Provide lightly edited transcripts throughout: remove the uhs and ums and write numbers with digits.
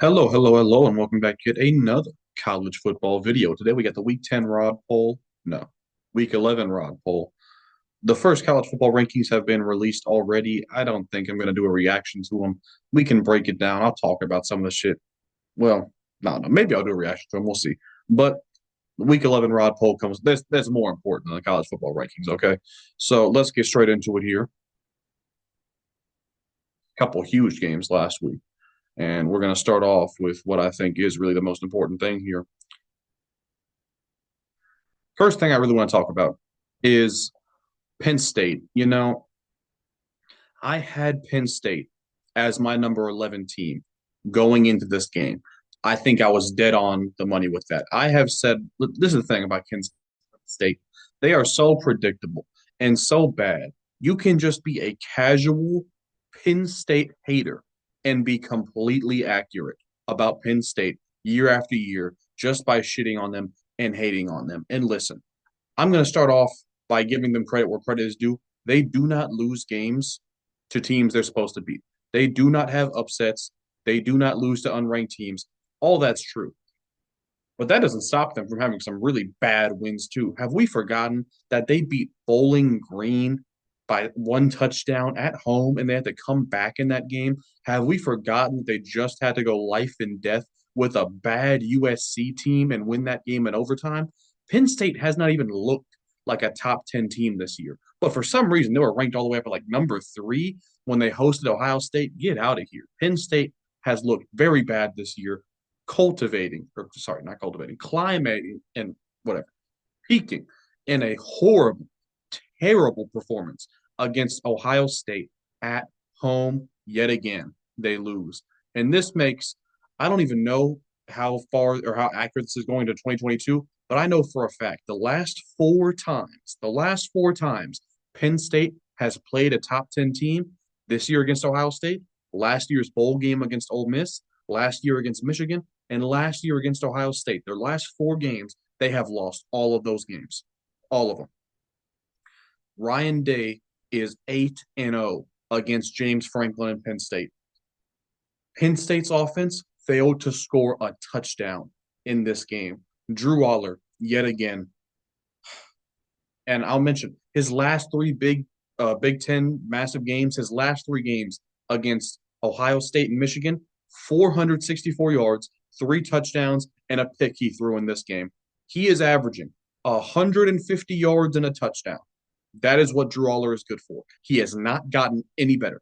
Hello, hello, hello, and welcome back to yet another college football video. Today we got the Week 10 Rod poll. No, Week 11 Rod poll. The first college football rankings have been released already. I don't think I'm going to do a reaction to them. We can break it down. I'll talk about some of the shit. Well, no, maybe I'll do a reaction to them. We'll see. But the Week 11 Rod poll comes. That's more important than the college football rankings. Okay, so let's get straight into it here. A couple huge games last week. And we're going to start off with what I think is really the most important thing here. First thing I really want to talk about is Penn State. I had Penn State as my number 11 team going into this game. I think I was dead on the money with that. I have said, this is the thing about Penn State. They are so predictable and so bad. You can just be a casual Penn State hater and be completely accurate about Penn State year after year just by shitting on them and hating on them. And listen, I'm going to start off by giving them credit where credit is due. They do not lose games to teams they're supposed to beat. They do not have upsets. They do not lose to unranked teams. All that's true. But that doesn't stop them from having some really bad wins, too. Have we forgotten that they beat Bowling Green by one touchdown at home and they had to come back in that game? Have we forgotten that they just had to go life and death with a bad USC team and win that game in overtime? Penn State has not even looked like a top 10 team this year. But for some reason, they were ranked all the way up at like number 3 when they hosted Ohio State. Get out of here. Penn State has looked very bad this year, not cultivating, climating and whatever, peaking in a horrible, terrible performance against Ohio State at home yet again. They lose. And this makes, I don't even know how far or how accurate this is going to 2022, but I know for a fact the last four times Penn State has played a top 10 team this year against Ohio State, last year's bowl game against Ole Miss, last year against Michigan, and last year against Ohio State. Their last 4 games, they have lost all of those games, all of them. Ryan Day is 8-0 against James Franklin and Penn State. Penn State's offense failed to score a touchdown in this game. Drew Aller, yet again, and I'll mention his last 3 Big Ten massive games, his last 3 games against Ohio State and Michigan, 464 yards, 3 touchdowns, and a pick he threw in this game. He is averaging 150 yards and a touchdown. That is what Drew Aller is good for. He has not gotten any better.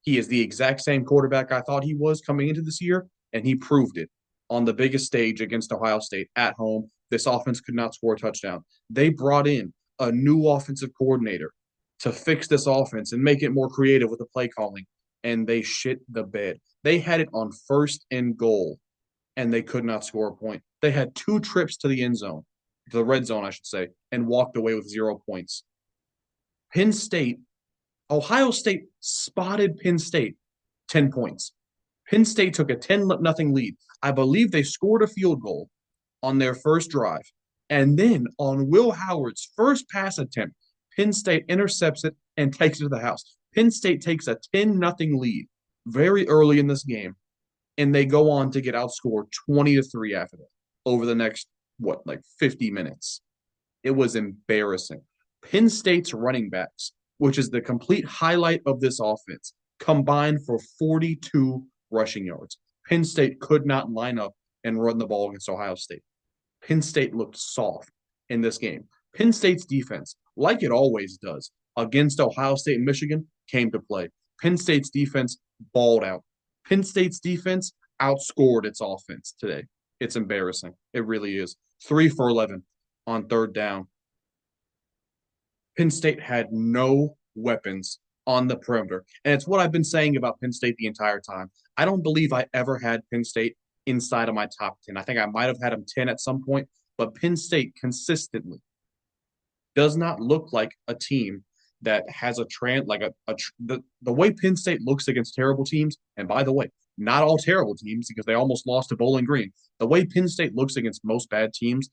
He is the exact same quarterback I thought he was coming into this year, and he proved it on the biggest stage against Ohio State at home. This offense could not score a touchdown. They brought in a new offensive coordinator to fix this offense and make it more creative with the play calling, and they shit the bed. They had it on first and goal, and they could not score a point. They had 2 trips to the end zone, to the red zone, I should say, and walked away with 0 points. Penn State, Ohio State spotted Penn State 10 points. Penn State took a 10-0 lead. I believe they scored a field goal on their first drive. And then on Will Howard's first pass attempt, Penn State intercepts it and takes it to the house. Penn State takes a 10-0 lead very early in this game, and they go on to get outscored 20-3 after that over the next, like 50 minutes. It was embarrassing. Penn State's running backs, which is the complete highlight of this offense, combined for 42 rushing yards. Penn State could not line up and run the ball against Ohio State. Penn State looked soft in this game. Penn State's defense, like it always does, against Ohio State and Michigan, came to play. Penn State's defense balled out. Penn State's defense outscored its offense today. It's embarrassing. It really is. 3 for 11 on third down. Penn State had no weapons on the perimeter. And it's what I've been saying about Penn State the entire time. I don't believe I ever had Penn State inside of my top 10. I think I might have had them 10 at some point, but Penn State consistently does not look like a team that has the way Penn State looks against terrible teams. And by the way, not all terrible teams because they almost lost to Bowling Green. The way Penn State looks against most bad teams,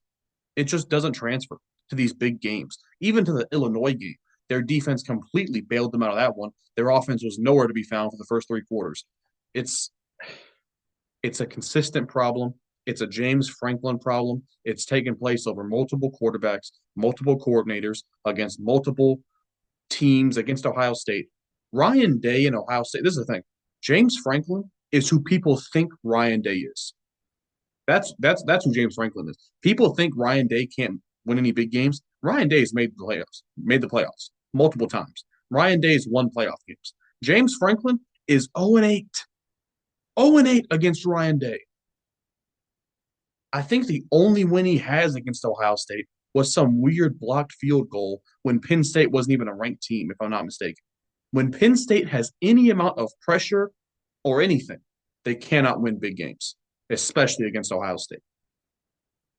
it just doesn't transfer to these big games. Even to the Illinois game, their defense completely bailed them out of that one. Their offense was nowhere to be found for the first 3 quarters. It's It's a consistent problem. It's a James Franklin problem. It's taken place over multiple quarterbacks, multiple coordinators, against multiple teams, against Ohio State. Ryan Day in Ohio State, this is the thing. James Franklin is who people think Ryan Day is. That's who James Franklin is. People think Ryan Day can't win any big games. Ryan Day's made the playoffs multiple times. Ryan Day's won playoff games. James Franklin is 0-8. 0-8 against Ryan Day. I think the only win he has against Ohio State was some weird blocked field goal when Penn State wasn't even a ranked team, if I'm not mistaken. When Penn State has any amount of pressure or anything, they cannot win big games, especially against Ohio State.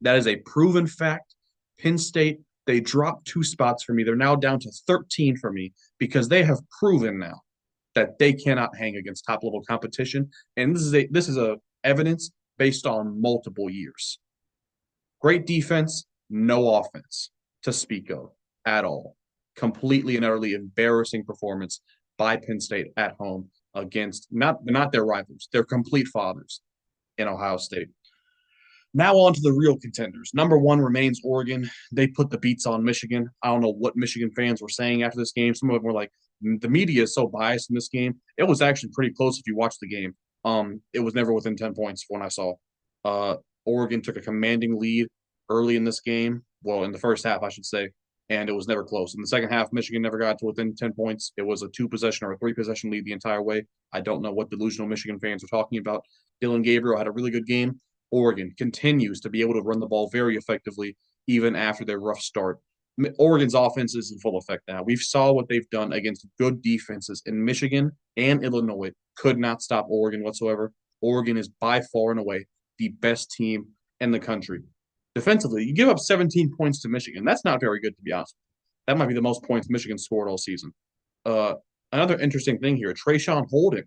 That is a proven fact. Penn State, they dropped 2 spots for me. They're now down to 13 for me because they have proven now that they cannot hang against top level competition. And this is a evidence based on multiple years. Great defense, no offense to speak of at all. Completely and utterly embarrassing performance by Penn State at home against not their rivals, their complete fathers in Ohio State. Now on to the real contenders. Number one remains Oregon. They put the beats on Michigan. I don't know what Michigan fans were saying after this game. Some of them were like, the media is so biased in this game. It was actually pretty close if you watch the game. It was never within 10 points when I saw. Uh, Oregon took a commanding lead early in this game. Well, in the first half, I should say, and it was never close. In the second half, Michigan never got to within 10 points. It was a 2-possession or a 3-possession lead the entire way. I don't know what delusional Michigan fans are talking about. Dylan Gabriel had a really good game. Oregon continues to be able to run the ball very effectively even after their rough start. Oregon's offense is in full effect now. We saw what they've done against good defenses in Michigan and Illinois. Could not stop Oregon whatsoever. Oregon is by far and away the best team in the country. Defensively, you give up 17 points to Michigan. That's not very good, to be honest. That might be the most points Michigan scored all season. Uh, Another interesting thing here, Trayshawn Holden.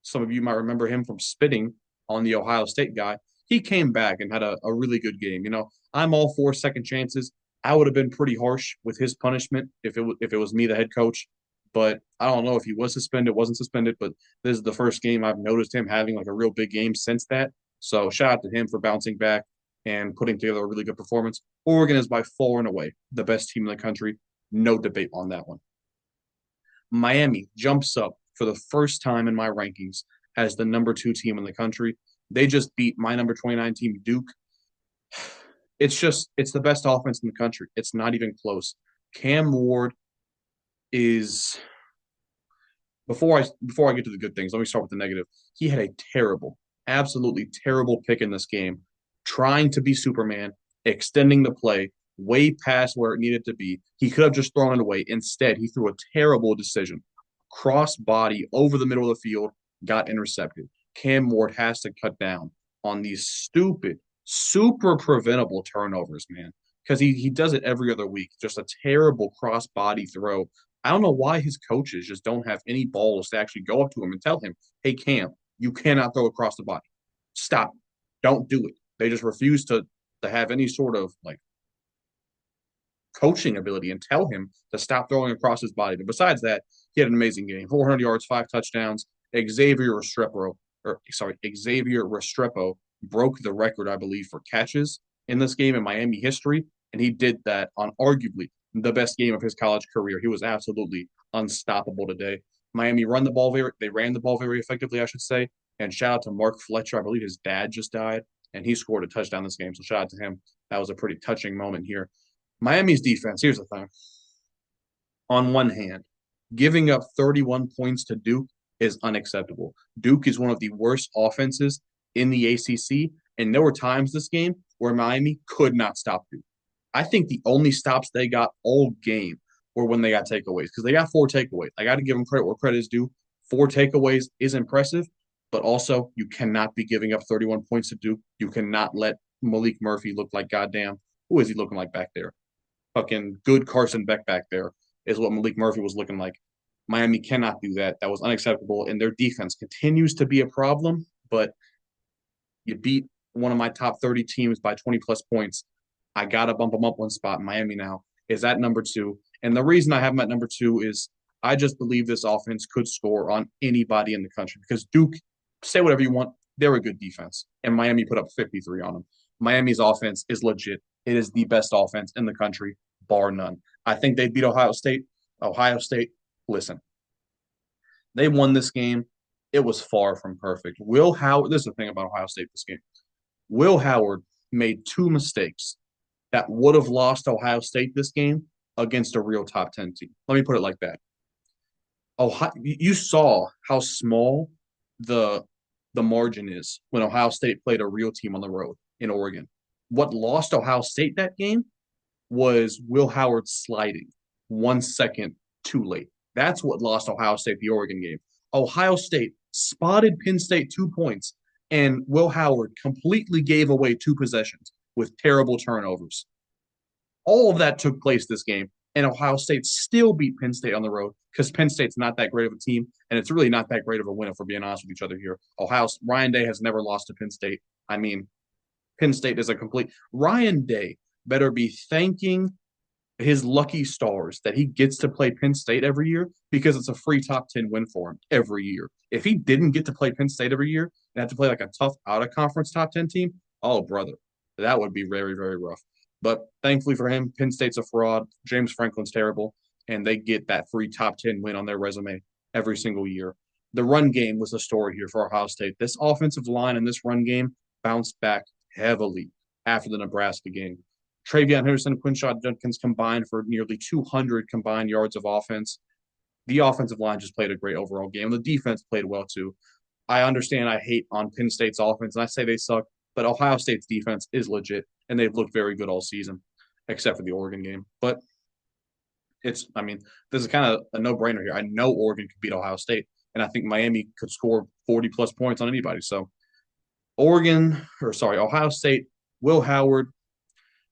Some of you might remember him from spitting on the Ohio State guy. He came back and had a really good game. I'm all for second chances. I would have been pretty harsh with his punishment if it was me, the head coach. But I don't know if he was suspended, wasn't suspended. But this is the first game I've noticed him having like a real big game since that. So shout out to him for bouncing back and putting together a really good performance. Oregon is by far and away the best team in the country. No debate on that one. Miami jumps up for the first time in my rankings as the number 2 team in the country. They just beat my number 29 team, Duke. It's the best offense in the country. It's not even close. Cam Ward is before I get to the good things, let me start with the negative. He had a terrible, absolutely terrible pick in this game, trying to be Superman, extending the play way past where it needed to be. He could have just thrown it away. Instead, he threw a terrible decision. Cross body over the middle of the field, got intercepted. Cam Ward has to cut down on these stupid, super preventable turnovers, man. Because he does it every other week. Just a terrible cross body throw. I don't know why his coaches just don't have any balls to actually go up to him and tell him, hey, Cam, you cannot throw across the body. Stop. Don't do it. They just refuse to have any sort of like coaching ability and tell him to stop throwing across his body. But besides that, he had an amazing game. 400 yards, 5 touchdowns. Xavier Restrepo broke the record, I believe, for catches in this game in Miami history. And he did that on arguably the best game of his college career. He was absolutely unstoppable today. Miami they ran the ball very effectively, I should say. And shout out to Mark Fletcher. I believe his dad just died, and he scored a touchdown this game. So shout out to him. That was a pretty touching moment here. Miami's defense, here's the thing. On one hand, giving up 31 points to Duke is unacceptable. Duke is one of the worst offenses in the ACC, and there were times this game where Miami could not stop Duke. I think the only stops they got all game were when they got takeaways, because they got 4 takeaways. I got to give them credit where credit is due. 4 takeaways is impressive, but also you cannot be giving up 31 points to Duke. You cannot let Malik Murphy look like goddamn. Who is he looking like back there? Fucking good Carson Beck back there is what Malik Murphy was looking like. Miami cannot do that. That was unacceptable, and their defense continues to be a problem, but you beat one of my top 30 teams by 20-plus points. I got to bump them up 1 spot. Miami now is at number 2. And the reason I have them at number 2 is I just believe this offense could score on anybody in the country because Duke, say whatever you want, they're a good defense, and Miami put up 53 on them. Miami's offense is legit. It is the best offense in the country, bar none. I think they beat Ohio State. Ohio State, listen, they won this game. It was far from perfect. Will Howard, this is the thing about Ohio State this game. Will Howard made two mistakes that would have lost Ohio State this game against a real top 10 team. Let me put it like that. Ohio, you saw how small the the margin is when Ohio State played a real team on the road in Oregon. What lost Ohio State that game was Will Howard sliding 1 second too late. That's what lost Ohio State the Oregon game. Ohio State spotted Penn State 2 points, and Will Howard completely gave away two possessions with terrible turnovers. All of that took place this game, and Ohio State still beat Penn State on the road because Penn State's not that great of a team, and it's really not that great of a win if we're being honest with each other here. Ryan Day has never lost to Penn State. I mean, Penn State is a complete Ryan Day better be thanking his lucky stars that he gets to play Penn State every year because it's a free top 10 win for him every year. If he didn't get to play Penn State every year and have to play like a tough out of conference top 10 team, oh, brother, that would be very, very rough. But thankfully for him, Penn State's a fraud. James Franklin's terrible, and they get that free top 10 win on their resume every single year. The run game was the story here for Ohio State. This offensive line and this run game bounced back heavily after the Nebraska game. Travion Henderson, Quinshot Judkins combined for nearly 200 combined yards of offense. The offensive line just played a great overall game. The defense played well too. I understand I hate on Penn State's offense, and I say they suck, but Ohio State's defense is legit, and they've looked very good all season, except for the Oregon game. But I mean, this is kind of a no-brainer here. I know Oregon could beat Ohio State, and I think Miami could score 40-plus points on anybody. So Ohio State, Will Howard,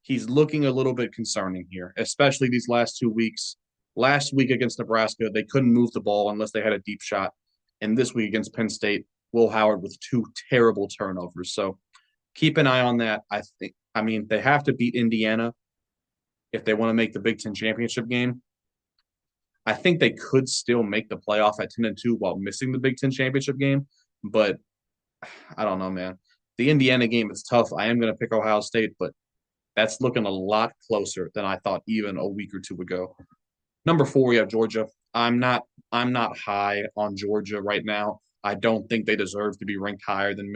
he's looking a little bit concerning here, especially these last 2 weeks. Last week against Nebraska, they couldn't move the ball unless they had a deep shot. And this week against Penn State, Will Howard with two terrible turnovers. So keep an eye on that. I mean, they have to beat Indiana if they want to make the Big Ten championship game. I think they could still make the playoff at 10-2 while missing the Big Ten championship game. But I don't know, man. The Indiana game is tough. I am going to pick Ohio State, but that's looking a lot closer than I thought even a week or two ago. Number 4, we have Georgia. I'm not high on Georgia right now. I don't think they deserve to be ranked higher than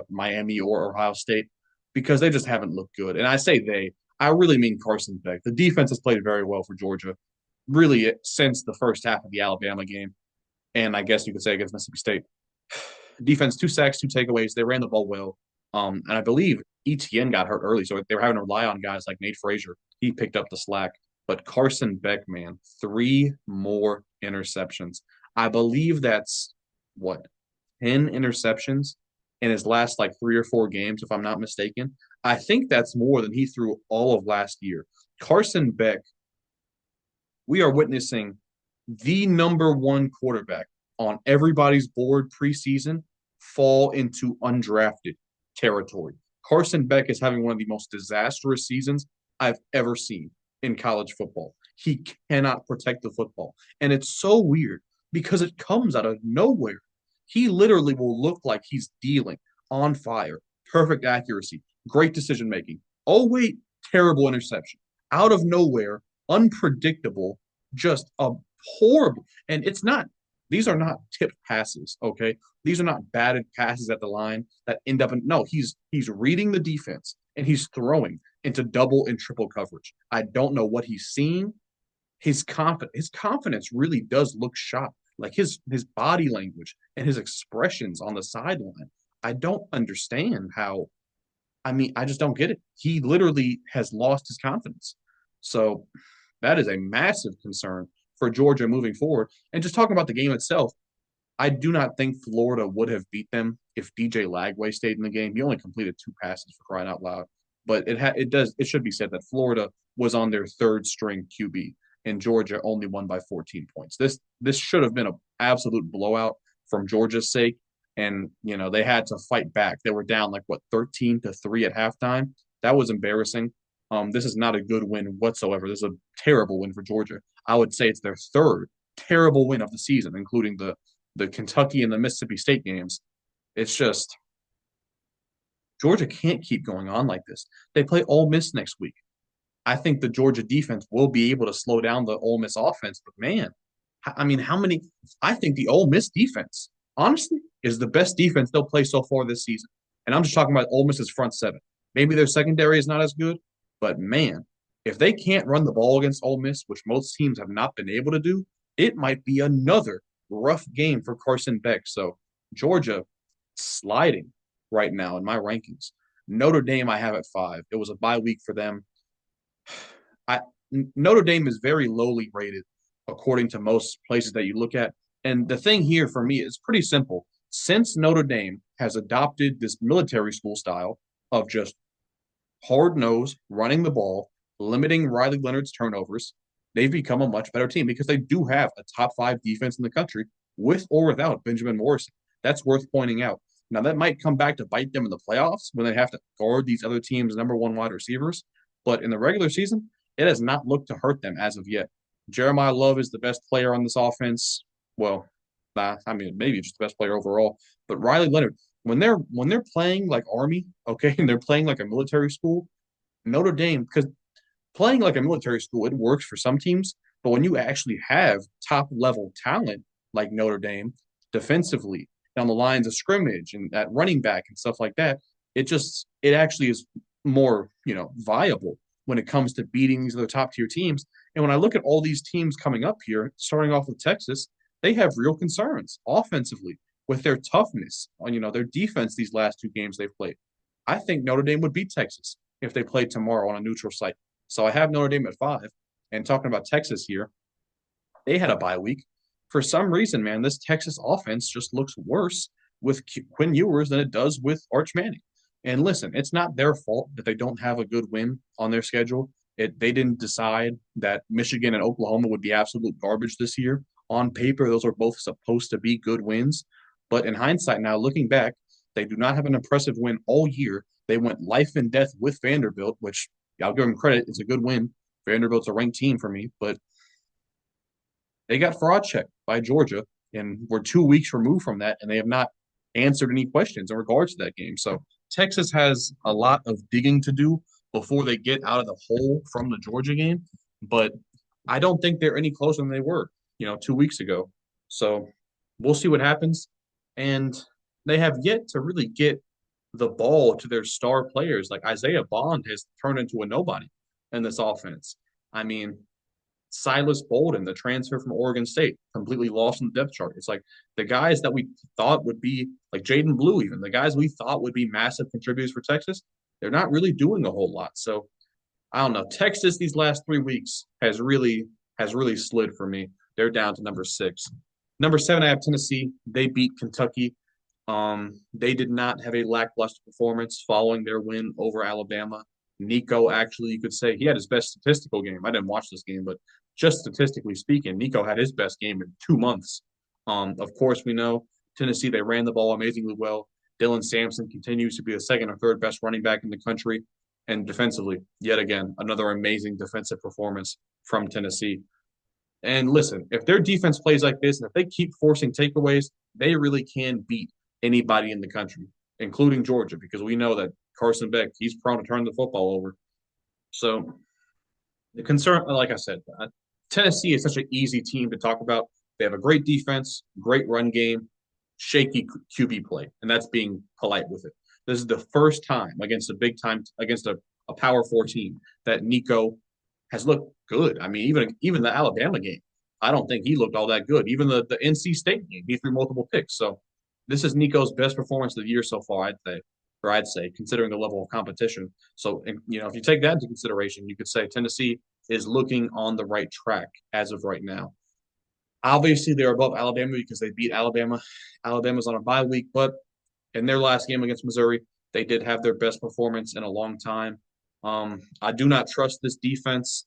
Miami or Ohio State because they just haven't looked good. And I say they, I really mean Carson Beck. The defense has played very well for Georgia, really since the first half of the Alabama game, and I guess you could say against Mississippi State. Defense, 2 sacks, 2 takeaways. They ran the ball well. And I believe ETN got hurt early, so they were having to rely on guys like Nate Frazier. He picked up the slack. But Carson Beck, man, 3 more interceptions. I believe that's what, 10 interceptions in his last like 3 or 4 games, if I'm not mistaken. I think that's more than he threw all of last year. Carson Beck, we are witnessing the number 1 quarterback on everybody's board preseason fall into undrafted territory. Carson Beck is having one of the most disastrous seasons I've ever seen in college football. He cannot protect the football. And it's so weird because it comes out of nowhere. He literally will look like he's dealing on fire, perfect accuracy, great decision making. Oh, wait, terrible interception. Out of nowhere, unpredictable, just a horrible. And these are not tipped passes, okay? These are not batted passes at the line that end up no, he's reading the defense and he's throwing into double and triple coverage. I don't know what he's seeing. His confidence really does look shot. Like his body language and his expressions on the sideline. I don't understand how. I mean, I just don't get it. He literally has lost his confidence. So that is a massive concern for Georgia moving forward. And just talking about the game itself, I do not think Florida would have beat them if DJ Lagway stayed in the game. He only completed 2 passes for crying out loud. But it should be said that Florida was on their 3rd string QB, and Georgia only won by 14 points. This should have been an absolute blowout from Georgia's sake, and they had to fight back. They were down 13-3 at halftime. That was embarrassing. This is not a good win whatsoever. This is a terrible win for Georgia. I would say it's their 3rd terrible win of the season, including the Kentucky and the Mississippi State games. It's just Georgia can't keep going on like this. They play Ole Miss next week. I think the Georgia defense will be able to slow down the Ole Miss offense. But man, I mean, how many? I think the Ole Miss defense, honestly, is the best defense they'll play so far this season. And I'm just talking about Ole Miss's front seven. Maybe their secondary is not as good, but man, if they can't run the ball against Ole Miss, which most teams have not been able to do, it might be another rough game for Carson Beck. So Georgia sliding right now in my rankings. Notre Dame, I have at 5. It was a bye week for them. I Notre Dame is very lowly rated according to most places that you look at. And the thing here for me is pretty simple. Since Notre Dame has adopted this military school style of just hard nose, running the ball, limiting Riley Leonard's turnovers, they've become a much better team because they do have a top 5 defense in the country with or without Benjamin Morrison. That's worth pointing out. Now, that might come back to bite them in the playoffs when they have to guard these other teams' number one wide receivers. But in the regular season, it has not looked to hurt them as of yet. Jeremiah Love is the best player on this offense. Well, I mean, maybe just the best player overall. But Riley Leonard, when they're playing like Army, okay, and they're playing like a military school, Notre Dame, because playing like a military school, it works for some teams. But when you actually have top level talent like Notre Dame defensively down the lines of scrimmage and at running back and stuff like that, it actually is more, viable when it comes to beating these other top tier teams. And when I look at all these teams coming up here, starting off with Texas, they have real concerns offensively with their toughness on, their defense these last 2 games they've played. I think Notre Dame would beat Texas if they played tomorrow on a neutral site. So I have Notre Dame at 5. And talking about Texas here, they had a bye week. For some reason, man, this Texas offense just looks worse with Quinn Ewers than it does with Arch Manning. And listen, it's not their fault that they don't have a good win on their schedule. They didn't decide that Michigan and Oklahoma would be absolute garbage this year. On paper, those are both supposed to be good wins. But in hindsight, now looking back, they do not have an impressive win all year. They went life and death with Vanderbilt, which I'll give them credit. It's a good win. Vanderbilt's a ranked team for me, but they got fraud checked by Georgia, and we're 2 weeks removed from that, and they have not answered any questions in regards to that game. So Texas has a lot of digging to do before they get out of the hole from the Georgia game, but I don't think they're any closer than they were, 2 weeks ago. So we'll see what happens. And they have yet to really get the ball to their star players. Like Isaiah Bond has turned into a nobody in this offense. I mean, Silas Bolden, the transfer from Oregon State, completely lost in the depth chart. It's like the guys that we thought would be like Jaden Blue, even the guys we thought would be massive contributors for Texas, they're not really doing a whole lot. So I don't know. Texas these last 3 weeks has really slid for me. They're down to number 6. Number 7, I have Tennessee. They beat Kentucky. They did not have a lackluster performance following their win over Alabama. Nico, actually, you could say he had his best statistical game. I didn't watch this game, but just statistically speaking, Nico had his best game in 2 months. Of course, we know Tennessee, they ran the ball amazingly well. Dylan Sampson continues to be the second or third best running back in the country. And defensively, yet again, another amazing defensive performance from Tennessee. And listen, if their defense plays like this, and if they keep forcing takeaways, they really can beat anybody in the country, including Georgia, because we know that Carson Beck, he's prone to turn the football over. So the concern, like I said, Tennessee is such an easy team to talk about. They have a great defense, great run game, shaky QB play, and that's being polite with it. This is the first time against a Power Four team that Nico has looked good. I mean, even the Alabama game, I don't think he looked all that good. Even the NC State game, he threw multiple picks. So this is Nico's best performance of the year so far, I'd say, considering the level of competition. So, if you take that into consideration, you could say Tennessee is looking on the right track as of right now. Obviously, they're above Alabama because they beat Alabama. Alabama's on a bye week, but in their last game against Missouri, they did have their best performance in a long time. I do not trust this defense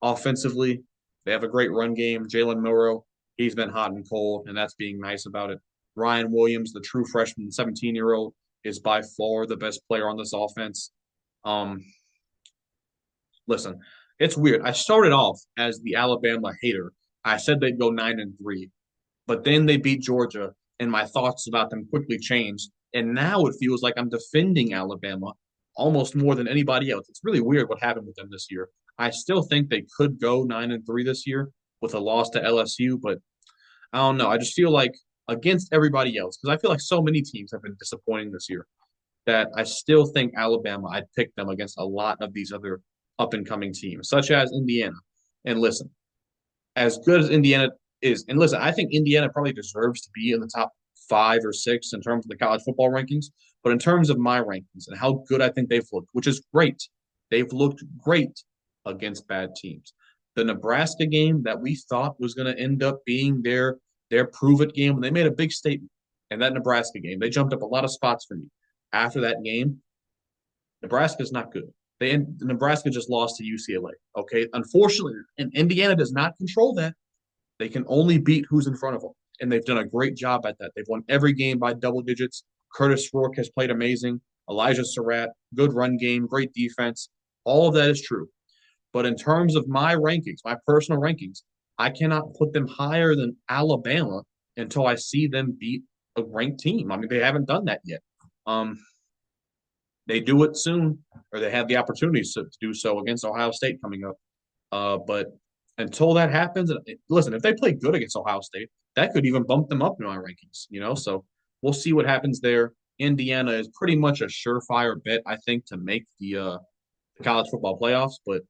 offensively. They have a great run game. Jalen Milroe, he's been hot and cold, and that's being nice about it. Ryan Williams, the true freshman, 17-year-old, is by far the best player on this offense. Um, Listen, it's weird. I started off as the Alabama hater. I said they'd go 9-3, but then they beat Georgia, and my thoughts about them quickly changed. And now it feels like I'm defending Alabama almost more than anybody else. It's really weird what happened with them this year. I still think they could go 9-3 this year with a loss to LSU, but I don't know. I just feel like against everybody else, because I feel like so many teams have been disappointing this year that I still think Alabama, I'd pick them against a lot of these other up and coming teams, such as Indiana. And listen, as good as Indiana is, and listen, I think Indiana probably deserves to be in the top 5 or 6 in terms of the college football rankings. But in terms of my rankings and how good I think they've looked, which is great, they've looked great against bad teams. The Nebraska game that we thought was going to end up being their prove it game, they made a big statement. And that Nebraska game, they jumped up a lot of spots for me. After that game, Nebraska's not good. Nebraska just lost to UCLA. Okay, unfortunately, and Indiana does not control that. They can only beat who's in front of them, and they've done a great job at that. They've won every game by double digits. Curtis Rourke has played amazing. Elijah Surratt, good run game, great defense. All of that is true. But in terms of my rankings, my personal rankings, I cannot put them higher than Alabama until I see them beat a ranked team. I mean, they haven't done that yet. They do it soon, or they have the opportunities to do so against Ohio State coming up. But until that happens, listen, if they play good against Ohio State, that could even bump them up in my rankings, So we'll see what happens there. Indiana is pretty much a surefire bet, I think, to make the college football playoffs, but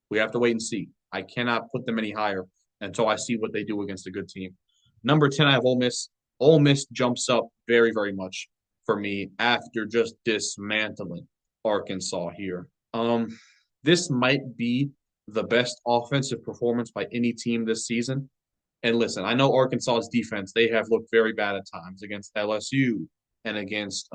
we have to wait and see. I cannot put them any higher until I see what they do against a good team. Number 10, I have Ole Miss. Ole Miss jumps up very, very much for me after just dismantling Arkansas here. This might be the best offensive performance by any team this season. And listen, I know Arkansas's defense, they have looked very bad at times against LSU and against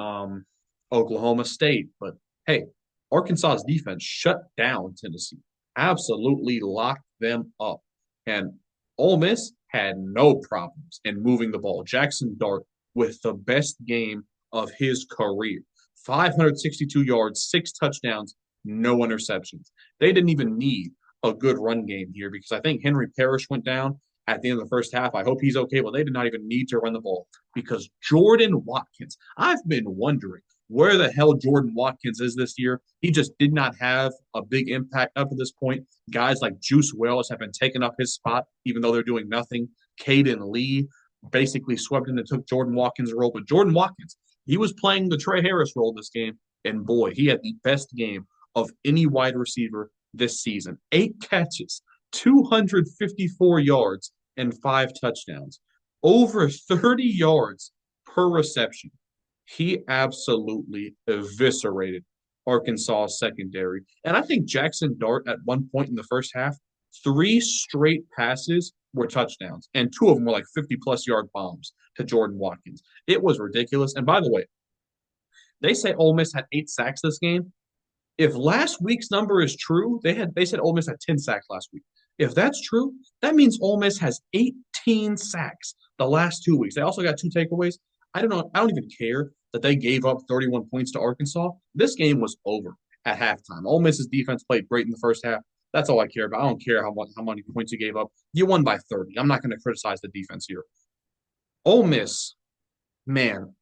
Oklahoma State. But hey, Arkansas's defense shut down Tennessee, absolutely locked them up. And Ole Miss had no problems in moving the ball. Jackson Dart with the best game of his career. 562 yards, 6 touchdowns, no interceptions. They didn't even need a good run game here because I think Henry Parrish went down at the end of the first half. I hope he's okay, but they did not even need to run the ball because Jordan Watkins, I've been wondering where the hell Jordan Watkins is this year. He just did not have a big impact up to this point. Guys like Juice Wells have been taking up his spot, even though they're doing nothing. Caden Lee basically swept in and took Jordan Watkins' role. But Jordan Watkins, he was playing the Trey Harris role this game, and boy, he had the best game of any wide receiver this season. 8 catches, 254 yards, and 5 touchdowns. Over 30 yards per reception. He absolutely eviscerated Arkansas secondary. And I think Jackson Dart at one point in the first half, 3 straight passes were touchdowns, and 2 of them were like 50-plus yard bombs to Jordan Watkins. It was ridiculous. And by the way, they say Ole Miss had 8 sacks this game. If last week's number is true, they said Ole Miss had 10 sacks last week. If that's true, that means Ole Miss has 18 sacks the last 2 weeks. They also got 2 takeaways. I don't know. I don't even care that they gave up 31 points to Arkansas. This game was over at halftime. Ole Miss's defense played great in the first half. That's all I care about. I don't care how many points you gave up. You won by 30. I'm not going to criticize the defense here. Ole Miss, man,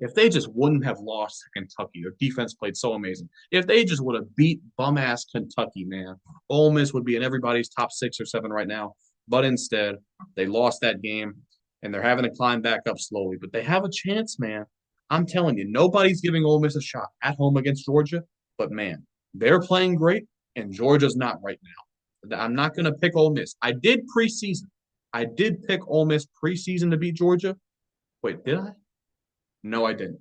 if they just wouldn't have lost to Kentucky, their defense played so amazing. If they just would have beat bum-ass Kentucky, man, Ole Miss would be in everybody's top 6 or 7 right now. But instead, they lost that game, and they're having to climb back up slowly. But they have a chance, man. I'm telling you, nobody's giving Ole Miss a shot at home against Georgia. But, man, they're playing great, and Georgia's not right now. I'm not going to pick Ole Miss. I did preseason. I did pick Ole Miss preseason to beat Georgia. Wait, did I? No, I didn't.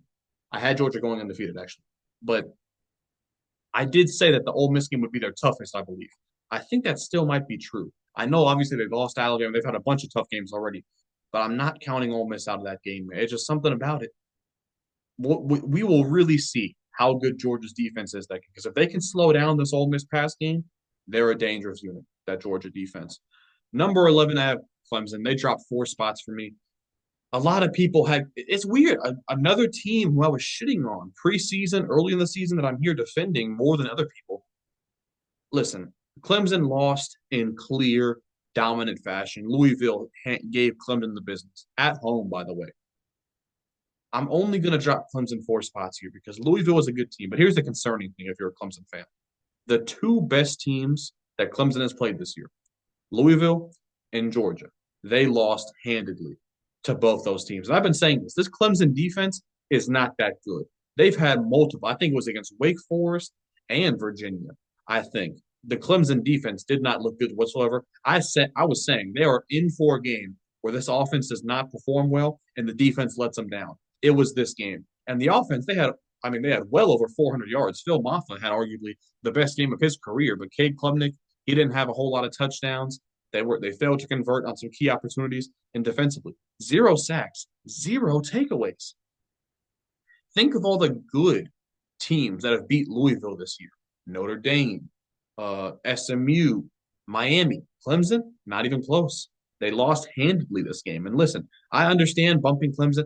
I had Georgia going undefeated, actually. But I did say that the Ole Miss game would be their toughest, I believe. I think that still might be true. I know, obviously, they've lost Alabama. They've had a bunch of tough games already. But I'm not counting Ole Miss out of that game. It's just something about it. We will really see how good Georgia's defense is that game. Because if they can slow down this Ole Miss pass game, they're a dangerous unit, that Georgia defense. Number 11, I have Clemson. They dropped 4 spots for me. A lot of people had – it's weird. Another team who I was shitting on preseason, early in the season that I'm here defending more than other people. Listen, Clemson lost in clear, dominant fashion. Louisville gave Clemson the business. At home, by the way. I'm only going to drop Clemson 4 spots here because Louisville is a good team. But here's the concerning thing if you're a Clemson fan. The two best teams that Clemson has played this year, Louisville and Georgia, they lost handedly to both those teams. And I've been saying this. This Clemson defense is not that good. They've had multiple. I think it was against Wake Forest and Virginia. I think the Clemson defense did not look good whatsoever. I was saying they are in for a game where this offense does not perform well and the defense lets them down. It was this game. And the offense, they had well over 400 yards. Phil Maffa had arguably the best game of his career, but Cade Klubnik, he didn't have a whole lot of touchdowns. They failed to convert on some key opportunities, and defensively, 0 sacks, 0 takeaways. Think of all the good teams that have beat Louisville this year: Notre Dame, SMU, Miami, Clemson. Not even close. They lost handedly this game. And listen, I understand bumping Clemson,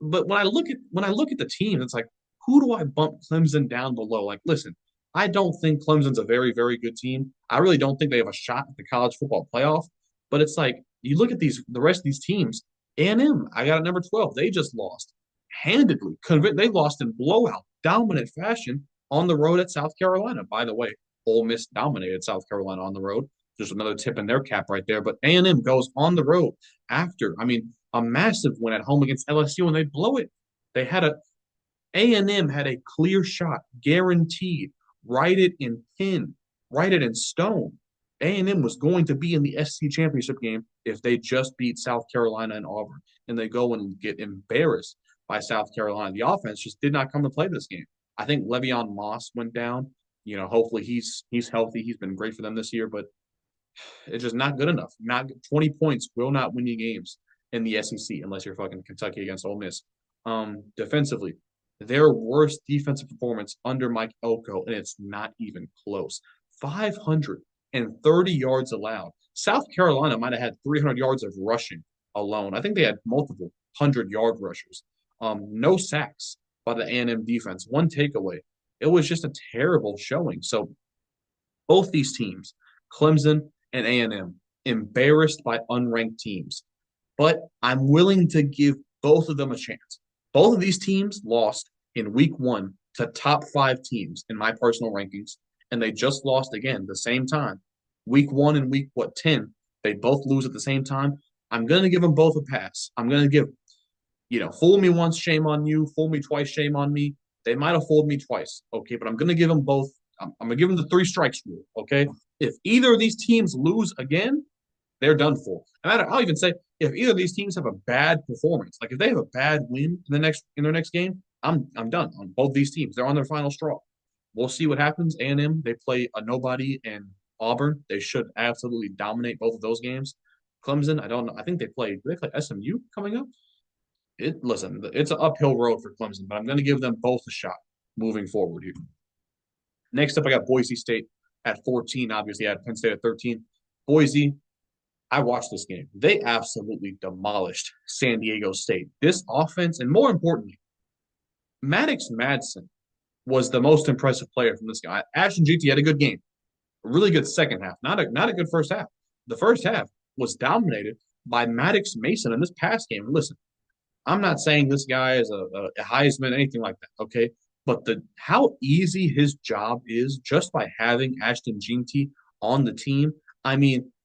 but when I look at the team, it's like, who do I bump Clemson down below? Like, listen, I don't think Clemson's a very, very good team. I really don't think they have a shot at the college football playoff. But it's like you look at the rest of these teams. A&M, I got at number 12. They just lost handedly. They lost in blowout, dominant fashion on the road at South Carolina. By the way, Ole Miss dominated South Carolina on the road. Just another tip in their cap right there. But A&M goes on the road after, a massive win at home against LSU, and they blow it. They had A&M had a clear shot, guaranteed. Write it in pen, write it in stone. A&M was going to be in the SEC championship game if they just beat South Carolina and Auburn, and they go and get embarrassed by South Carolina. The offense just did not come to play this game. I think Le'Veon Moss went down. Hopefully he's healthy. He's been great for them this year, but it's just not good enough. Not 20 points will not win you games in the SEC unless you're fucking Kentucky against Ole Miss. Defensively, their worst defensive performance under Mike Elko, and it's not even close. 530 yards allowed. South Carolina might have had 300 yards of rushing alone. I think they had multiple 100-yard rushers. No sacks by the A&M defense. 1 takeaway. It was just a terrible showing. So both these teams, Clemson and A&M, embarrassed by unranked teams. But I'm willing to give both of them a chance. Both of these teams lost in week 1 to top 5 teams in my personal rankings, and they just lost again the same time. Week 1 and week 10, they both lose at the same time. I'm going to give them both a pass. I'm going to give, fool me once, shame on you. Fool me twice, shame on me. They might have fooled me twice, okay? But I'm going to give them both. I'm going to give them the 3 strikes rule, okay? If either of these teams lose again, they're done for. And I'll even say if either of these teams have a bad performance, like if they have a bad win in their next game, I'm done on both these teams. They're on their final straw. We'll see what happens. A&M, they play a nobody, and Auburn, they should absolutely dominate both of those games. Clemson, I don't know. I think do they play SMU coming up? Listen, it's an uphill road for Clemson, but I'm going to give them both a shot moving forward here. Next up, I got Boise State at 14. Obviously, I had Penn State at 13. Boise, I watched this game. They absolutely demolished San Diego State. This offense, and more importantly, Maddox Madsen was the most impressive player from this guy. Ashton Jeanty had a good game, a really good second half, not a good first half. The first half was dominated by Maddox Mason in this pass game. And listen, I'm not saying this guy is a Heisman, anything like that, okay? But how easy his job is just by having Ashton Jeanty on the team.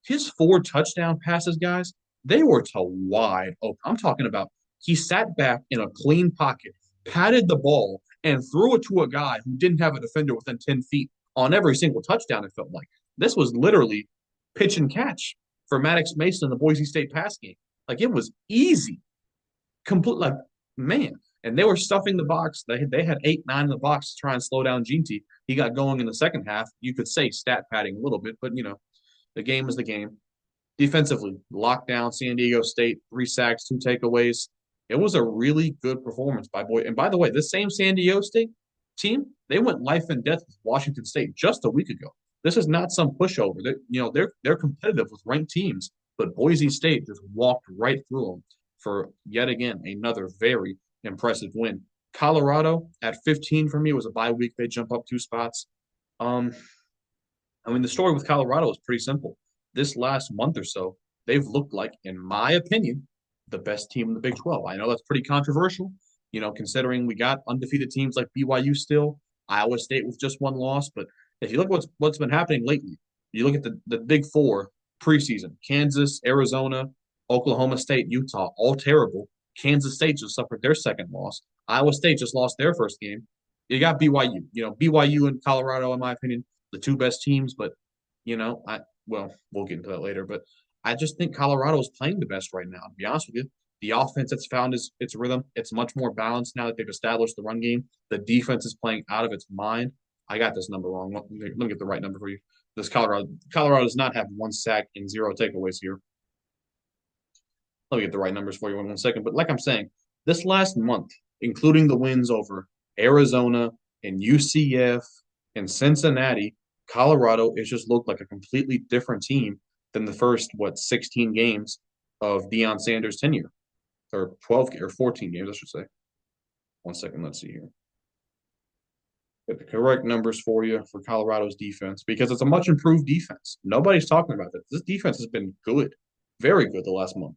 His 4 touchdown passes, guys, they were to wide open. I'm talking about he sat back in a clean pocket, patted the ball, and threw it to a guy who didn't have a defender within 10 feet on every single touchdown, it felt like. This was literally pitch and catch for Maddox Mason in the Boise State pass game. Like, it was easy. Man. And they were stuffing the box. They had 8, 9 in the box to try and slow down Jeanty. He got going in the second half. You could say stat padding a little bit, but, the game is the game. Defensively, lockdown San Diego State, 3 sacks, 2 takeaways. It was a really good performance by Boise. And by the way, this same San Diego State team, they went life and death with Washington State just a week ago. This is not some pushover. They're competitive with ranked teams, but Boise State just walked right through them for yet again another very impressive win. Colorado at 15 for me was a bye week. They jump up 2 spots. The story with Colorado is pretty simple. This last month or so, they've looked like, in my opinion, the best team in the Big 12. I know that's pretty controversial. considering we got undefeated teams like BYU still, Iowa State with just one loss. But if you look at what's been happening lately, you look at the big four preseason: Kansas, Arizona, Oklahoma State, Utah, all terrible. Kansas State just suffered their second loss. Iowa State just lost their first game. You got BYU. BYU and Colorado, in my opinion, the two best teams. But we'll get into that later. But I just think Colorado is playing the best right now. To be honest with you, the offense has found its rhythm. It's much more balanced now that they've established the run game. The defense is playing out of its mind. I got this number wrong. Let me get the right number for you. This Colorado does not have one sack and zero takeaways here. Let me get the right numbers for you in 1 second. But like I'm saying, this last month, including the wins over Arizona and UCF and Cincinnati, Colorado has just looked like a completely different team than the first 16 games of Deion Sanders' tenure, or 12 or 14 games, I should say. 1 second, let's see here. Get the correct numbers for you for Colorado's defense because it's a much improved defense. Nobody's talking about that. This defense has been good, very good the last month.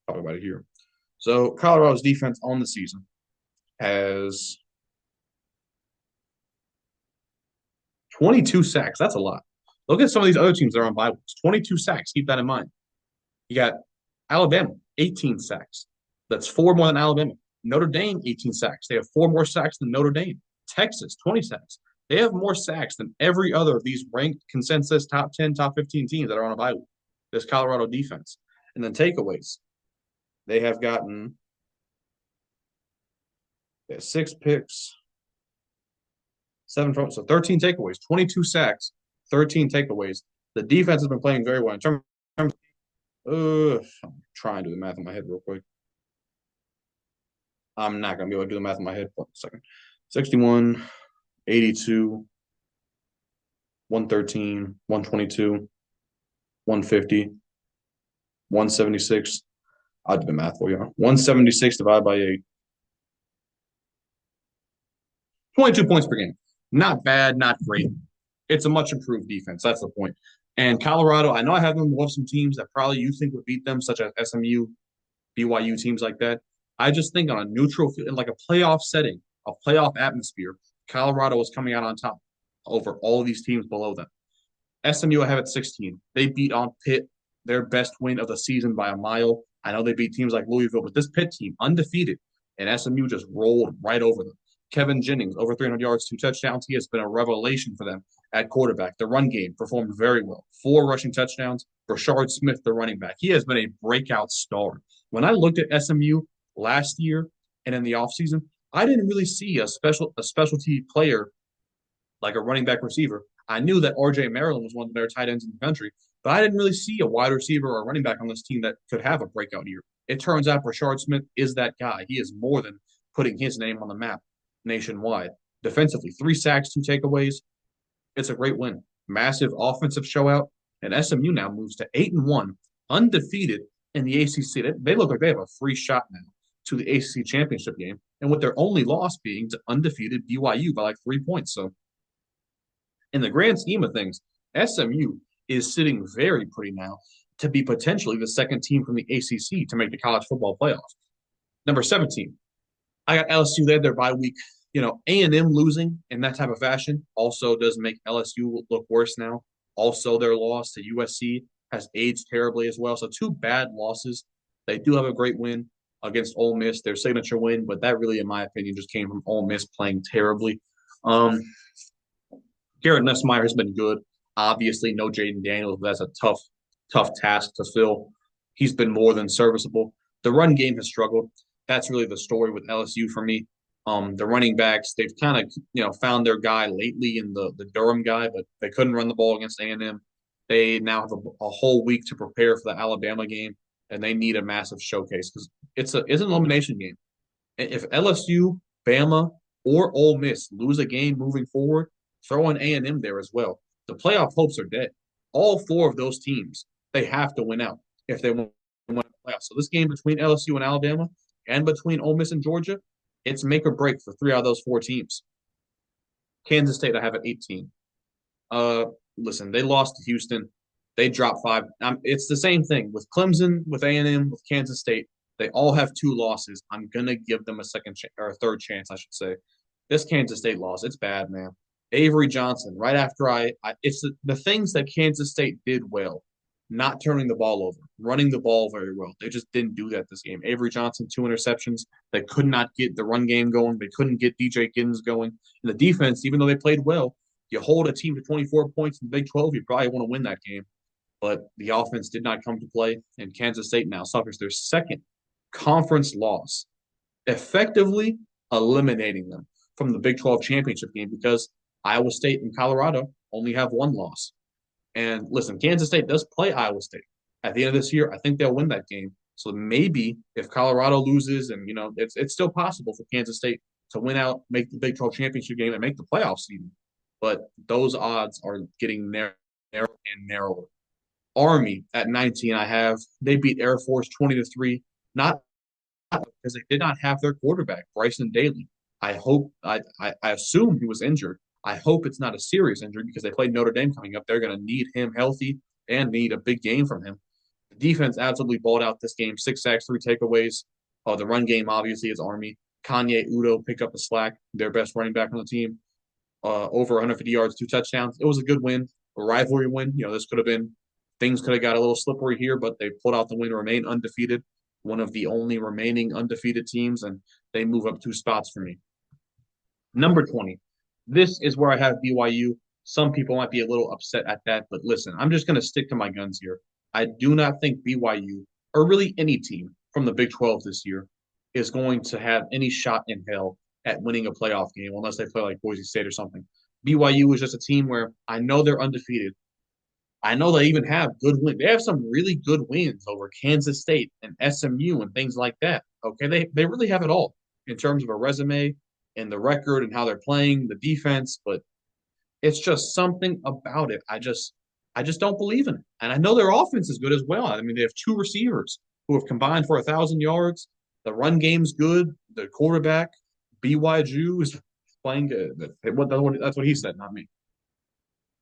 Talk about it here. So Colorado's defense on the season has 22 sacks. That's a lot. Look at some of these other teams that are on bye weeks. 22 sacks. Keep that in mind. You got Alabama, 18 sacks. That's 4 more than Alabama. Notre Dame, 18 sacks. They have 4 more sacks than Notre Dame. Texas, 20 sacks. They have more sacks than every other of these ranked consensus top 10, top 15 teams that are on a bye week. This Colorado defense. And then takeaways. They have gotten 6 picks, 7 from, so 13 takeaways, 22 sacks, 13 takeaways. The defense has been playing very well. In terms I'm trying to do the math in my head real quick. I'm not going to be able to do the math in my head. 1 second. 61, 82, 113, 122, 150, 176. I'll do the math for you. 176 divided by 8. 22 points per game. Not bad, not great. It's a much improved defense. That's the point. And Colorado, I know I have them above some teams that probably you think would beat them, such as SMU, BYU, teams like that. I just think on a neutral field, in like a playoff setting, a playoff atmosphere, Colorado is coming out on top over all of these teams below them. SMU, I have at 16. They beat on Pitt, their best win of the season by a mile. I know they beat teams like Louisville, but this Pitt team, undefeated, and SMU just rolled right over them. Kevin Jennings, over 300 yards, 2 touchdowns. He has been a revelation for them at quarterback. The run game performed very well. 4 rushing touchdowns. Rashard Smith, the running back. He has been a breakout star. When I looked at SMU last year and in the offseason, I didn't really see a specialty player like a running back receiver. I knew that R.J. Maryland was one of their tight ends in the country, but I didn't really see a wide receiver or a running back on this team that could have a breakout year. It turns out Rashard Smith is that guy. He is more than putting his name on the map nationwide. Defensively, 3 sacks, 2 takeaways. It's a great win. Massive offensive showout, and SMU now moves to 8-1, undefeated in the ACC. They look like they have a free shot now to the ACC championship game, and with their only loss being to undefeated BYU by like 3 points. So, in the grand scheme of things, SMU is sitting very pretty now to be potentially the second team from the ACC to make the college football playoffs. Number 17, I got LSU. They had their bye week. A&M losing in that type of fashion also does make LSU look worse now. Also, their loss to USC has aged terribly as well. So 2 bad losses. They do have a great win against Ole Miss, their signature win, but that really, in my opinion, just came from Ole Miss playing terribly. Garrett Nussmeier has been good. Obviously, no Jaden Daniels, but that's a tough task to fill. He's been more than serviceable. The run game has struggled. That's really the story with LSU for me. The running backs, they've kind of, found their guy lately in the Durham guy, but they couldn't run the ball against A&M. They now have a whole week to prepare for the Alabama game, and they need a massive showcase because it's an elimination game. If LSU, Bama, or Ole Miss lose a game moving forward, throw in A&M there as well. The playoff hopes are dead. All 4 of those teams, they have to win out if they want to win the playoffs. So this game between LSU and Alabama and between Ole Miss and Georgia, it's make or break for 3 out of those 4 teams. Kansas State, I have at 18. Listen, they lost to Houston. They dropped 5. It's the same thing with Clemson, with A&M, with Kansas State. They all have two losses. I'm gonna give them a or a third chance, I should say. This Kansas State loss, it's bad, man. Avery Johnson, right after it's the things that Kansas State did well, not turning the ball over, running the ball very well. They just didn't do that this game. Avery Johnson, two interceptions. They could not get the run game going. They couldn't get DJ Giddens going. And the defense, even though they played well, you hold a team to 24 points in the Big 12, you probably want to win that game. But the offense did not come to play, and Kansas State now suffers their second conference loss, effectively eliminating them from the Big 12 championship game because Iowa State and Colorado only have one loss. And listen, Kansas State does play Iowa State. At the end of this year, I think they'll win that game. So maybe if Colorado loses, and it's still possible for Kansas State to win out, make the Big 12 championship game, and make the playoffs even. But those odds are getting narrower and narrower. Army at 19, they beat Air Force 20-3, not because they did not have their quarterback, Bryson Daly. I assume he was injured. I hope it's not a serious injury because they played Notre Dame coming up. They're going to need him healthy and need a big game from him. The defense absolutely balled out this game. 6 sacks, 3 takeaways. The run game obviously is Army. Kanye Udo pick up the slack, their best running back on the team. Over 150 yards, 2 touchdowns. It was a good win, a rivalry win. This could have been things could have got a little slippery here, but they pulled out the win to remain undefeated, one of the only remaining undefeated teams, and they move up 2 spots for me. Number 20. This is where I have BYU. Some people might be a little upset at that, but listen, I'm just going to stick to my guns here. I do not think BYU, or really any team from the Big 12 this year, is going to have any shot in hell at winning a playoff game unless they play like Boise State or something. BYU is just a team where I know they're undefeated. I know they even have good wins. They have some really good wins over Kansas State and SMU and things like that. Okay, they really have it all in terms of a resume and the record and how they're playing, the defense, but it's just something about it. I just don't believe in it. And I know their offense is good as well. I mean, they have 2 receivers who have combined for 1,000 yards. The run game's good. The quarterback, BYU, is playing good. That's what he said, not me.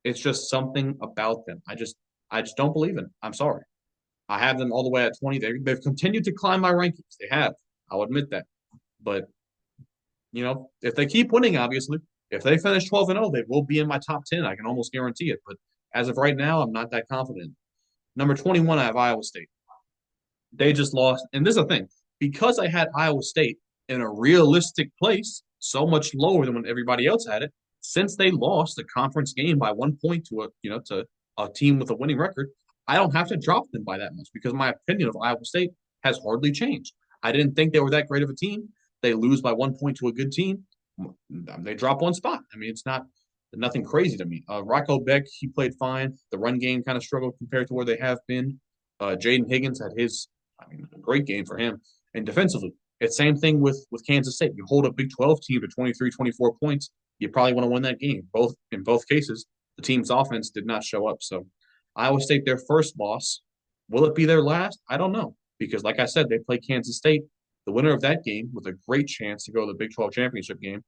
It's just something about them. I just don't believe in it. I'm sorry. I have them all the way at 20. They've continued to climb my rankings. They have. I'll admit that. But if they keep winning, obviously, if they finish 12-0, they will be in my top 10. I can almost guarantee it. But as of right now, I'm not that confident. Number 21, I have Iowa State. They just lost. And this is the thing. Because I had Iowa State in a realistic place, so much lower than when everybody else had it, since they lost the conference game by 1 point to a team with a winning record, I don't have to drop them by that much because my opinion of Iowa State has hardly changed. I didn't think they were that great of a team. They lose by 1 point to a good team. They drop 1 spot. I mean, it's nothing crazy to me. Rocco Beck, he played fine. The run game kind of struggled compared to where they have been. Jaden Higgins had a great game for him. And defensively, it's same thing with Kansas State. You hold a Big 12 team to 23, 24 points, you probably want to win that game. In both cases, the team's offense did not show up. So Iowa State, their first loss. Will it be their last? I don't know. Because like I said, they play Kansas State. The winner of that game with a great chance to go to the Big 12 championship game.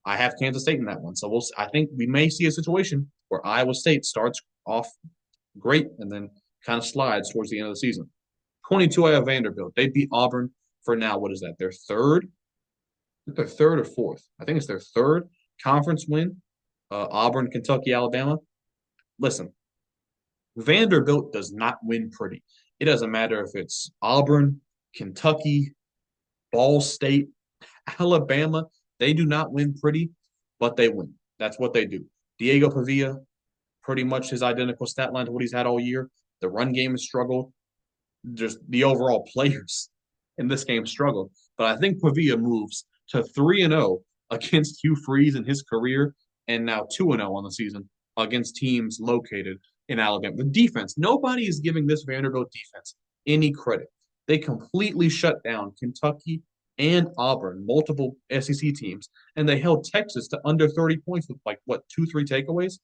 I have Kansas State in that one. So I think we may see a situation where Iowa State starts off great and then kind of slides towards the end of the season. 22, I have Vanderbilt. They beat Auburn for now. What is that? Their third? Their third or fourth? I think it's their third conference win. Auburn, Kentucky, Alabama. Listen, Vanderbilt does not win pretty. It doesn't matter if it's Auburn, Kentucky, Ball State, Alabama. They do not win pretty, but they win. That's what they do. Diego Pavia, pretty much his identical stat line to what he's had all year. The run game has struggled. Just the overall players in this game struggled. But I think Pavia moves to 3-0 against Hugh Freeze in his career and now 2-0 on the season against teams located in Alabama. The defense, nobody is giving this Vanderbilt defense any credit. They completely shut down Kentucky and Auburn, multiple SEC teams, and they held Texas to under 30 points with 2, 3 takeaways.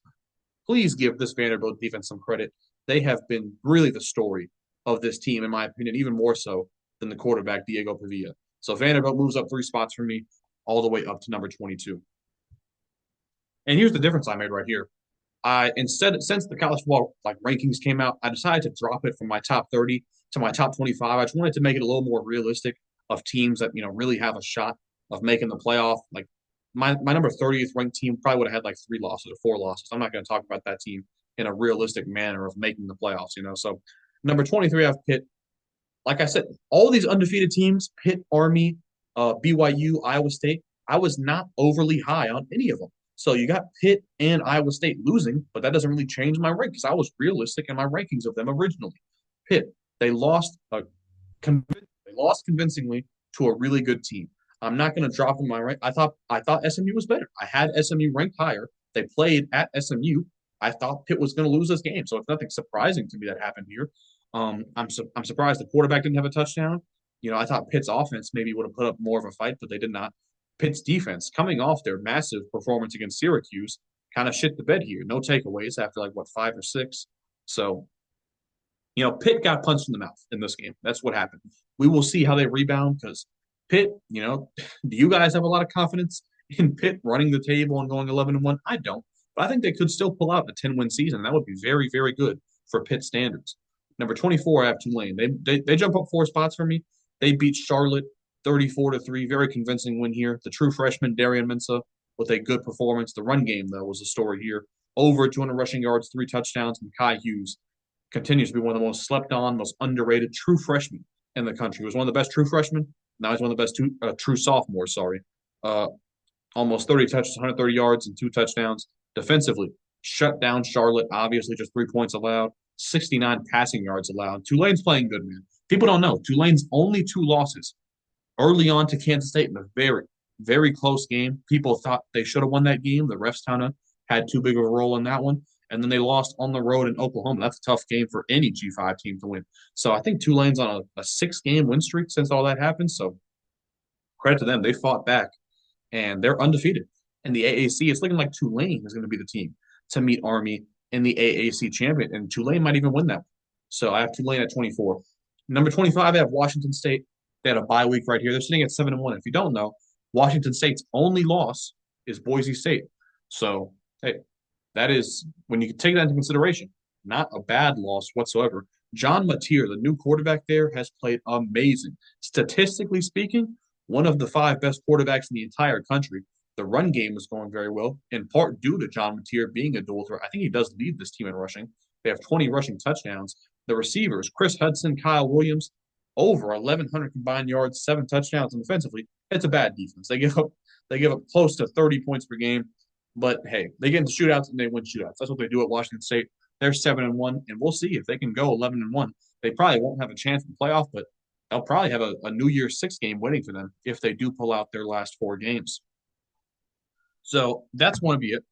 Please give this Vanderbilt defense some credit. They have been really the story of this team, in my opinion, even more so than the quarterback, Diego Pavia. So Vanderbilt moves up 3 spots for me, all the way up to number 22. And here's the difference I made right here. Since the college football rankings came out, I decided to drop it from my top 30 to my top 25. I just wanted to make it a little more realistic of teams that, really have a shot of making the playoff. Like my number 30th ranked team probably would have had like 3 losses or 4 losses. I'm not going to talk about that team in a realistic manner of making the playoffs. So number 23, I have Pitt. Like I said, all these undefeated teams, Pitt, Army, BYU, Iowa State, I was not overly high on any of them. So you got Pitt and Iowa State losing, but that doesn't really change my rank because I was realistic in my rankings of them originally. Pitt, they lost they lost convincingly to a really good team. I'm not going to drop in my rank. I thought SMU was better. I had SMU ranked higher. They played at SMU. I thought Pitt was going to lose this game, so it's nothing surprising to me that happened here. I'm surprised the quarterback didn't have a touchdown. I thought Pitt's offense maybe would have put up more of a fight, but they did not. Pitt's defense, coming off their massive performance against Syracuse, kind of shit the bed here. No takeaways after like what 5 or 6. So Pitt got punched in the mouth in this game. That's what happened. We will see how they rebound because Pitt, do you guys have a lot of confidence in Pitt running the table and going 11-1? I don't, but I think they could still pull out a 10-win season. That would be very, very good for Pitt standards. Number 24, I have Tulane. They jump up 4 spots for me. They beat Charlotte 34-3. Very convincing win here. The true freshman Darian Mensah with a good performance. The run game though was the story here. Over 200 rushing yards, 3 touchdowns, and Kai Hughes continues to be one of the most slept on, most underrated true freshmen in the country. He was one of the best true freshmen. Now he's one of the best true sophomores. Sorry, uh, almost 30 touches, 130 yards, and 2 touchdowns. Defensively, shut down Charlotte. Obviously, just 3 points allowed. 69 passing yards allowed. Tulane's playing good, man. People don't know Tulane's only 2 losses early on to Kansas State in a very, very close game. People thought they should have won that game. The refs kind of had too big of a role in that one. And then they lost on the road in Oklahoma. That's a tough game for any G5 team to win. So I think Tulane's on a 6-game win streak since all that happened. So credit to them. They fought back and they're undefeated. In the AAC, it's looking like Tulane is going to be the team to meet Army in the AAC champion. And Tulane might even win that. So I have Tulane at 24. Number 25, I have Washington State. They had a bye week right here. They're sitting at 7-1. If you don't know, Washington State's only loss is Boise State. So, hey, that is, when you take that into consideration, not a bad loss whatsoever. John Mateer, the new quarterback there, has played amazing. Statistically speaking, one of the 5 best quarterbacks in the entire country. The run game is going very well, in part due to John Mateer being a dual threat. I think he does lead this team in rushing. They have 20 rushing touchdowns. The receivers, Chris Hudson, Kyle Williams, over 1,100 combined yards, 7 touchdowns, and defensively, it's a bad defense. They give up close to 30 points per game. But hey, they get into shootouts and they win shootouts. That's what they do at Washington State. They're 7-1, and we'll see if they can go 11-1. They probably won't have a chance in the playoff, but they'll probably have a New Year's 6 game waiting for them if they do pull out their last 4 games. So that's going to be it.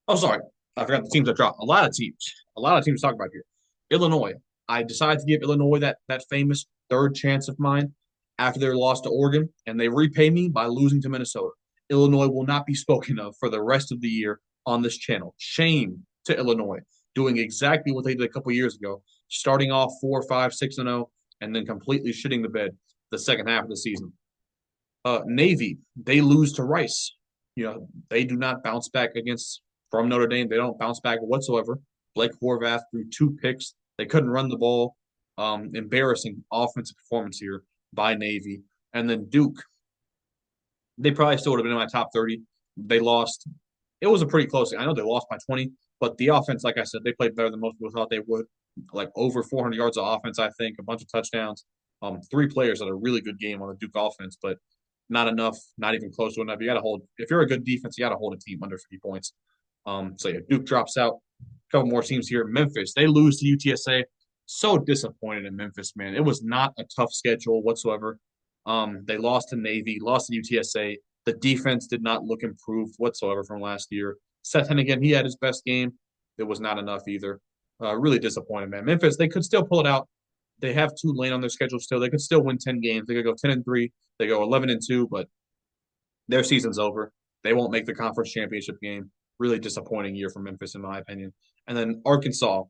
Oh, sorry, I forgot the teams that dropped. A lot of teams to talk about here. Illinois. I decided to give Illinois that famous 3rd chance of mine after their loss to Oregon, and they repay me by losing to Minnesota. Illinois will not be spoken of for the rest of the year on this channel. Shame to Illinois doing exactly what they did a couple years ago, starting off 4, 5, 6-0, and then completely shitting the bed the second half of the season. Navy, they lose to Rice. They do not bounce back from Notre Dame. They don't bounce back whatsoever. Blake Horvath threw 2 picks. They couldn't run the ball. Embarrassing offensive performance here by Navy. And then Duke, they probably still would have been in my top 30. They lost. It was a pretty close game. I know they lost by 20, but the offense, like I said, they played better than most people thought they would. Like over 400 yards of offense, I think, a bunch of touchdowns. 3 players had a really good game on the Duke offense, but not enough, not even close to enough. You got to hold. If you're a good defense, you got to hold a team under 50 points. So yeah, Duke drops out. A couple more teams here. Memphis, they lose to UTSA. So disappointed in Memphis, man. It was not a tough schedule whatsoever. They lost to Navy, lost to UTSA. The defense did not look improved whatsoever from last year. Seth Hennigan, he had his best game. It was not enough either. Really disappointed, man. Memphis, they could still pull it out. They have Tulane on their schedule still. They could still win 10 games. They could go 10-3. They go 11-2, but their season's over. They won't make the conference championship game. Really disappointing year for Memphis, in my opinion. And then Arkansas,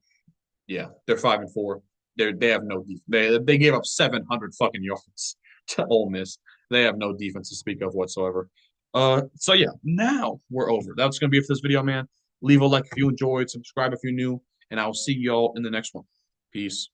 yeah, they're 5-4. They have no defense. They gave up 700 fucking yards to Ole Miss. They have no defense to speak of whatsoever. So yeah, now we're over. That's gonna be it for this video, man. Leave a like if you enjoyed, subscribe if you're new, and I will see y'all in the next one. Peace.